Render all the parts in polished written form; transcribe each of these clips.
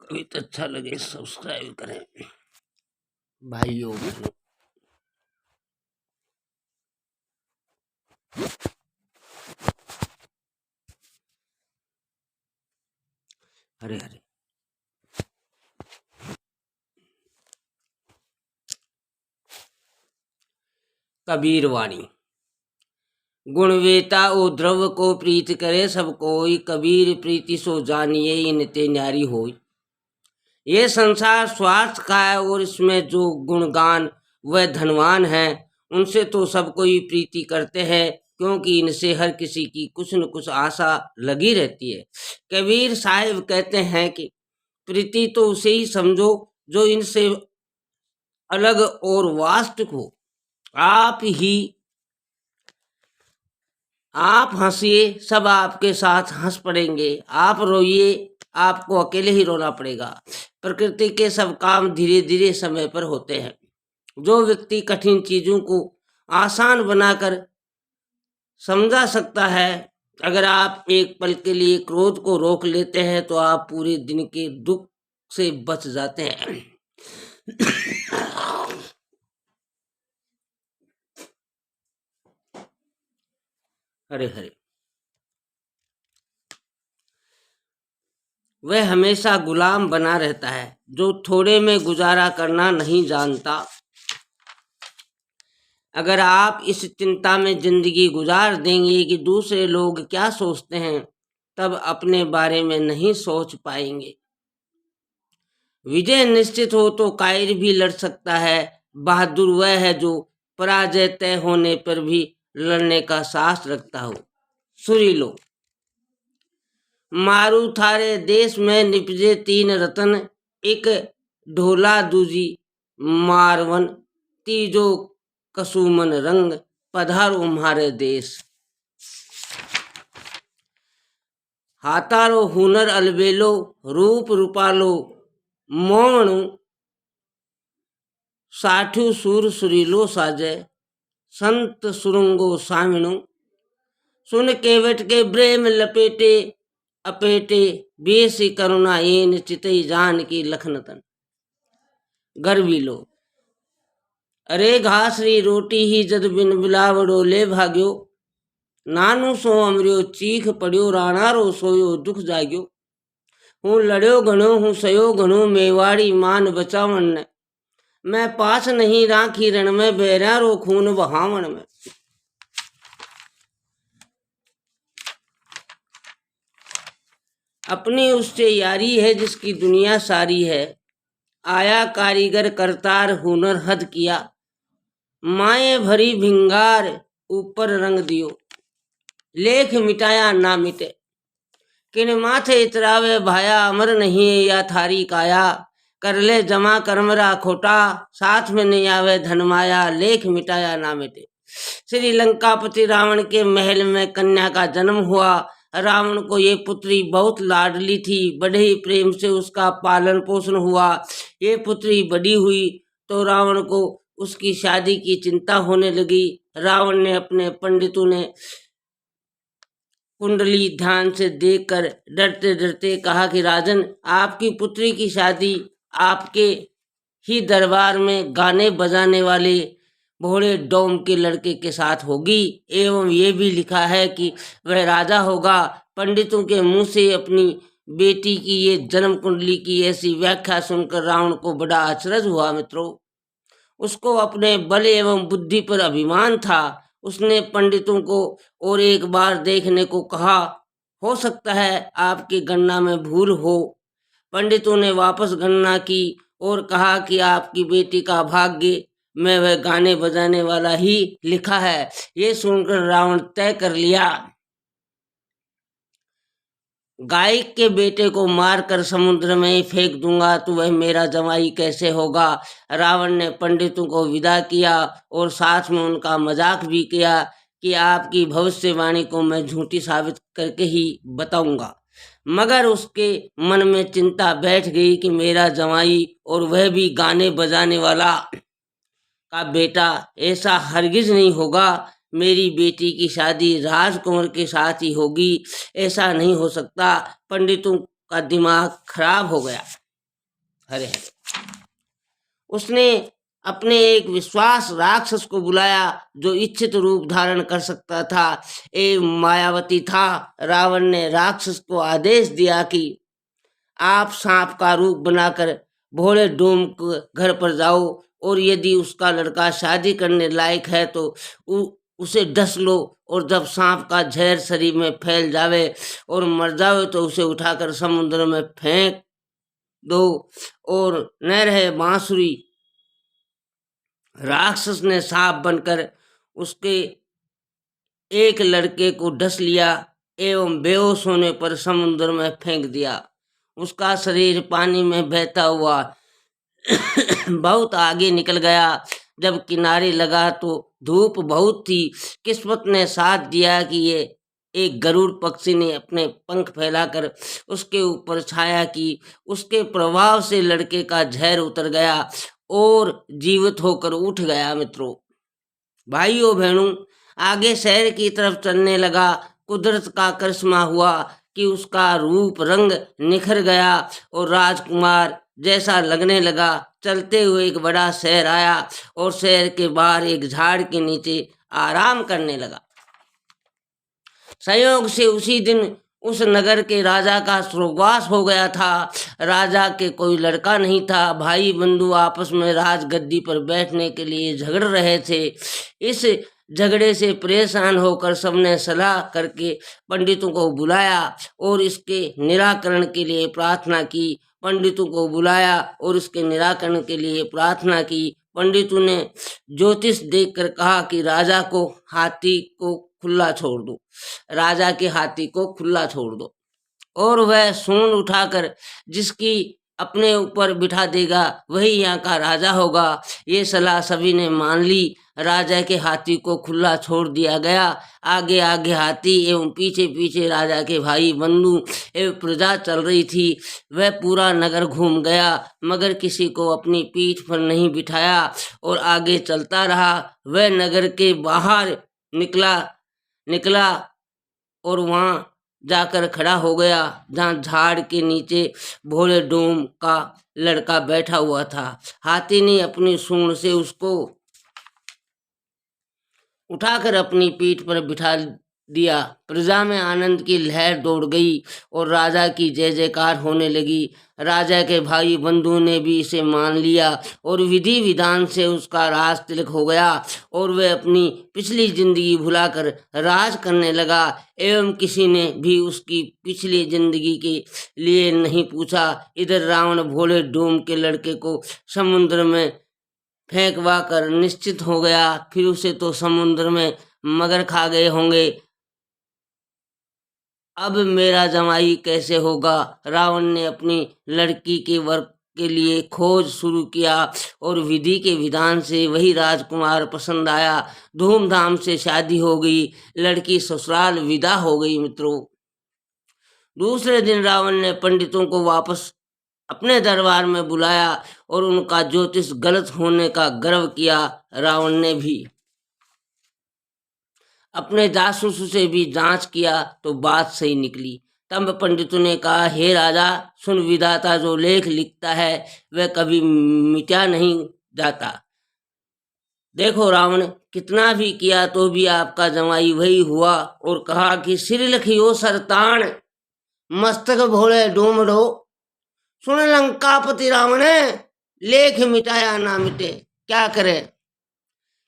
गीत अच्छा लगे सब्सक्राइब करें भाइयों बहनों। हरे हरे। कबीर वाणी। गुणवेता ओ द्रव्य को प्रीत करे सब कोई, कबीर प्रीति सो जानिए इनते न्यारी होई। ये संसार स्वार्थ का है और इसमें जो गुणगान वह धनवान है, उनसे तो सब कोई प्रीति करते हैं, क्योंकि इनसे हर किसी की कुछ न कुछ आशा लगी रहती है। कबीर साहिब कहते हैं कि प्रीति तो उसे ही समझो जो इनसे अलग और वास्तविक हो। आप हंसिए, सब आपके साथ हंस पड़ेंगे। आप रोइए, आपको अकेले ही रोना पड़ेगा। प्रकृति के सब काम धीरे धीरे समय पर होते हैं। जो व्यक्ति कठिन चीजों को आसान बनाकर समझा सकता है, अगर आप एक पल के लिए क्रोध को रोक लेते हैं तो आप पूरे दिन के दुख से बच जाते हैं। हरे हरे। वह हमेशा गुलाम बना रहता है जो थोड़े में गुजारा करना नहीं जानता। अगर आप इस चिंता में जिंदगी गुजार देंगे कि दूसरे लोग क्या सोचते हैं, तब अपने बारे में नहीं सोच पाएंगे। विजय निश्चित हो तो कायर भी लड़ सकता है। बहादुर वह है जो पराजय तय होने पर भी लड़ने का साहस रखता हो। सुरीलो। मारू थारे देश में निपजे तीन रतन, एक ढोला दूजी मारवन, तीजो कसुमन रंग, पधारो हमारे देश। हाथारो हुनर अलबेलो, रूप रूपालो मोमणु, साठू सूर सुरीलो साजे, संत सुरंगो सामिणु, सुन केवट के ब्रेम लपेटे अपेटे, बेसी करुणा एन चितई जान की लखनतन। गर्वी लो। अरे घासरी रोटी ही जद बिन बिलावड़ो ले भाग्यो, नानू सो अमरियो चीख पड़ियो, राणा रो सोयो दुख जाग्यो। हूँ लड़्यो घणो हूँ सयो घणो, मेवाड़ी मान बचावन ने, मैं पास नहीं राखी रण में, बैरा रो खून बहावन में। अपनी उससे यारी है जिसकी दुनिया सारी है, आया कारीगर करतार हुनर हद किया, माए भरी भिंगार ऊपर रंग दियो, लेख मिटाया ना मिटे, किन माथे इतरावे भाया, अमर नहीं या थारी काया, कर ले जमा करमरा खोटा, साथ में नहीं आवे धन माया, लेख मिटाया ना मिटे। श्री लंकापति रावण के महल में कन्या का जन्म हुआ। रावण को ये पुत्री बहुत लाडली थी, बड़े ही प्रेम से उसका पालन पोषण हुआ। ये पुत्री बड़ी हुई तो रावण को उसकी शादी की चिंता होने लगी। रावण ने अपने पंडितों ने कुंडली ध्यान से देखकर डरते डरते कहा कि राजन, आपकी पुत्री की शादी आपके ही दरबार में गाने बजाने वाले भोले डोम के लड़के के साथ होगी, एवं ये भी लिखा है कि वह राजा होगा। पंडितों के मुंह से अपनी बेटी की ये जन्म कुंडली की ऐसी व्याख्या सुनकर रावण को बड़ा अचरज हुआ। मित्रों, उसको अपने बल एवं बुद्धि पर अभिमान था। उसने पंडितों को और एक बार देखने को कहा, हो सकता है आपकी गणना में भूल हो। पंडितों ने वापस गणना की और कहा कि आपकी बेटी का भाग्य में वह गाने बजाने वाला ही लिखा है। ये सुनकर रावण तय कर लिया, गायक के बेटे को मारकर समुद्र में ही फेंक दूंगा तो वह मेरा जमाई कैसे होगा। रावण ने पंडितों को विदा किया और साथ में उनका मजाक भी किया कि आपकी भविष्यवाणी को मैं झूठी साबित करके ही बताऊंगा। मगर उसके मन में चिंता बैठ गई कि मेरा जमाई और वह भी गाने बजाने वाला का बेटा, ऐसा हरगिज नहीं होगा। मेरी बेटी की शादी राजकुंवर के साथ ही होगी, ऐसा नहीं हो सकता। पंडितों का दिमाग खराब हो गया। हरे हरे। उसने अपने एक विश्वास राक्षस को बुलाया जो इच्छित रूप धारण कर सकता था एवं मायावती था। रावण ने राक्षस को आदेश दिया कि आप सांप का रूप बनाकर भोले डोम के घर पर जाओ और यदि उसका लड़का शादी करने लायक है तो उसे डस लो, और जब सांप का जहर शरीर में फैल जावे और मर जावे तो उसे उठाकर समुद्र में फेंक दो और न रहे बांसुरी। राक्षस ने सांप बनकर उसके एक लड़के को डस लिया एवं बेहोश होने पर समुद्र में फेंक दिया। उसका शरीर पानी में बहता हुआ बहुत आगे निकल गया। जब किनारे लगा तो धूप बहुत थी। किस्मत ने साथ दिया कि ये एक गरुड़ पक्षी ने अपने पंख फैलाकर उसके ऊपर छाया की। उसके प्रभाव से लड़के का जहर उतर गया और जीवित होकर उठ गया। मित्रों, भाइयों बहनों, आगे शहर की तरफ चलने लगा। कुदरत का करिश्मा हुआ कि उसका रूप रंग निखर गया और राजकुमार जैसा लगने लगा। चलते हुए एक बड़ा शहर आया और शहर के बाहर एक झाड़ के नीचे आराम करने लगा। संयोग से उसी दिन उस नगर के राजा का स्वर्गवास हो गया था। राजा के कोई लड़का नहीं था। भाई बंधु आपस में राजगद्दी पर बैठने के लिए झगड़ रहे थे। इस झगड़े से परेशान होकर सबने सलाह करके पंडितों को बुलाया और इसके निराकरण के लिए प्रार्थना की। पंडितों को बुलाया और इसके निराकरण के लिए प्रार्थना की। पंडितों ने ज्योतिष देखकर कहा कि राजा को हाथी को खुला छोड़ दो, राजा के हाथी को खुला छोड़ दो और वह सूंड उठाकर जिसकी अपने ऊपर बिठा देगा वही यहाँ का राजा होगा। ये सलाह सभी ने मान ली। राजा के हाथी को खुला छोड़ दिया गया। आगे आगे हाथी एवं पीछे पीछे राजा के भाई बंधु एवं प्रजा चल रही थी। वह पूरा नगर घूम गया मगर किसी को अपनी पीठ पर नहीं बिठाया और आगे चलता रहा। वह नगर के बाहर निकला और वहां जाकर खड़ा हो गया जहां झाड़ के नीचे भोले डोम का लड़का बैठा हुआ था। हाथी ने अपनी सूंड से उसको उठाकर अपनी पीठ पर बिठा दिया। प्रजा में आनंद की लहर दौड़ गई और राजा की जय जयकार होने लगी। राजा के भाई बंधु ने भी इसे मान लिया और विधि विधान से उसका राज तिलक हो गया और वह अपनी पिछली जिंदगी भुलाकर राज करने लगा एवं किसी ने भी उसकी पिछली जिंदगी के लिए नहीं पूछा। इधर रावण भोले डोम के लड़के को समुद्र में फेंकवा कर निश्चित हो गया। फिर उसे तो समुद्र में मगर खा गए होंगे। अब मेरा जमाई कैसे होगा? रावण ने अपनी लड़की के वर के लिए खोज शुरू किया और विधि के विधान से वही राजकुमार पसंद आया। धूमधाम से शादी हो गई। लड़की ससुराल विदा हो गई। मित्रों, दूसरे दिन रावण ने पंडितों को वापस अपने दरबार में बुलाया और उनका ज्योतिष गलत होने का गर्व किया। रावण ने भी अपने जासूस से भी जांच किया तो बात सही निकली। तब पंडितों ने कहा, हे राजा, सुन, विधाता जो लेख लिखता है वह कभी मिटा नहीं जाता। देखो रावण, कितना भी किया तो भी आपका जमाई वही हुआ। और कहा कि सिर लखियो सरतान, मस्तक भोले डोमड़ो। सुन लंकापति रावण, लेख मिटाया ना मिटे, क्या करे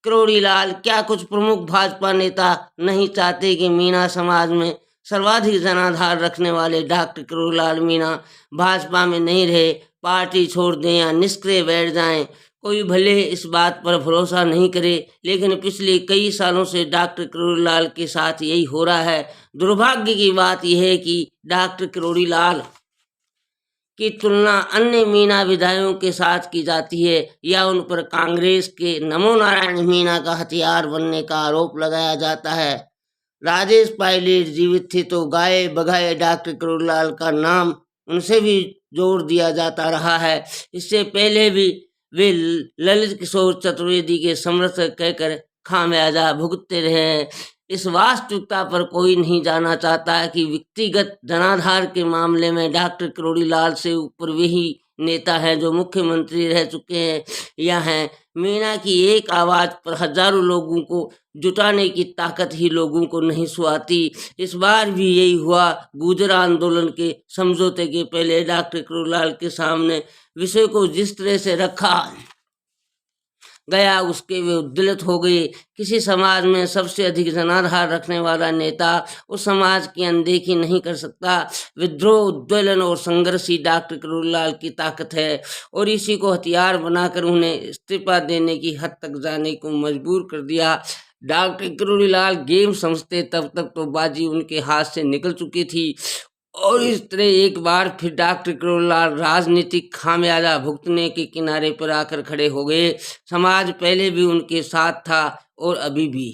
करोड़ी लाल। क्या कुछ प्रमुख भाजपा नेता नहीं चाहते कि मीणा समाज में सर्वाधिक जनाधार रखने वाले डॉक्टर करोड़ी लाल मीणा भाजपा में नहीं रहे, पार्टी छोड़ दें या निष्क्रिय बैठ जाएं? कोई भले इस बात पर भरोसा नहीं करे, लेकिन पिछले कई सालों से डॉक्टर करोड़ी लाल के साथ यही हो रहा है। दुर्भाग्य की बात यह है कि डॉक्टर करोड़ी लाल की तुलना अन्य मीणा विधायकों के साथ की जाती है या उन पर कांग्रेस के नमो नारायण मीणा का हथियार बनने का आरोप लगाया जाता है। राजेश पायलट जीवित थे तो गाए बगाए डॉक्टर करोड़ीलाल का नाम उनसे भी जोड़ दिया जाता रहा है। इससे पहले भी वे ललित किशोर चतुर्वेदी के समर्थक कहकर खामियाजा भुगतते रहे हैं। इस वास्तविकता पर कोई नहीं जाना चाहता कि व्यक्तिगत जनाधार के मामले में डॉक्टर करोड़ीलाल से ऊपर वही नेता हैं जो मुख्यमंत्री रह चुके हैं या हैं। मीणा की एक आवाज़ पर हजारों लोगों को जुटाने की ताकत ही लोगों को नहीं सुहाती। इस बार भी यही हुआ। गुर्जर आंदोलन के समझौते के पहले डॉक्टर करूलाल के सामने विषय को जिस तरह से रखा गया उसके वे उद्दलित हो गए। किसी समाज में सबसे अधिक जनाधार रखने वाला नेता उस समाज की अनदेखी नहीं कर सकता। विद्रोह, उद्वेलन और संघर्ष ही डॉक्टर करूलाल की ताकत है और इसी को हथियार बनाकर उन्हें इस्तीफा देने की हद तक जाने को मजबूर कर दिया। डॉक्टर करूलाल गेम समझते तब तक तो बाजी उनके हाथ से निकल चुकी थी और इस तरह एक बार फिर डॉक्टर करूलाल राजनीतिक खामियाजा भुगतने के किनारे पर आकर खड़े हो गए। समाज पहले भी उनके साथ था और अभी भी।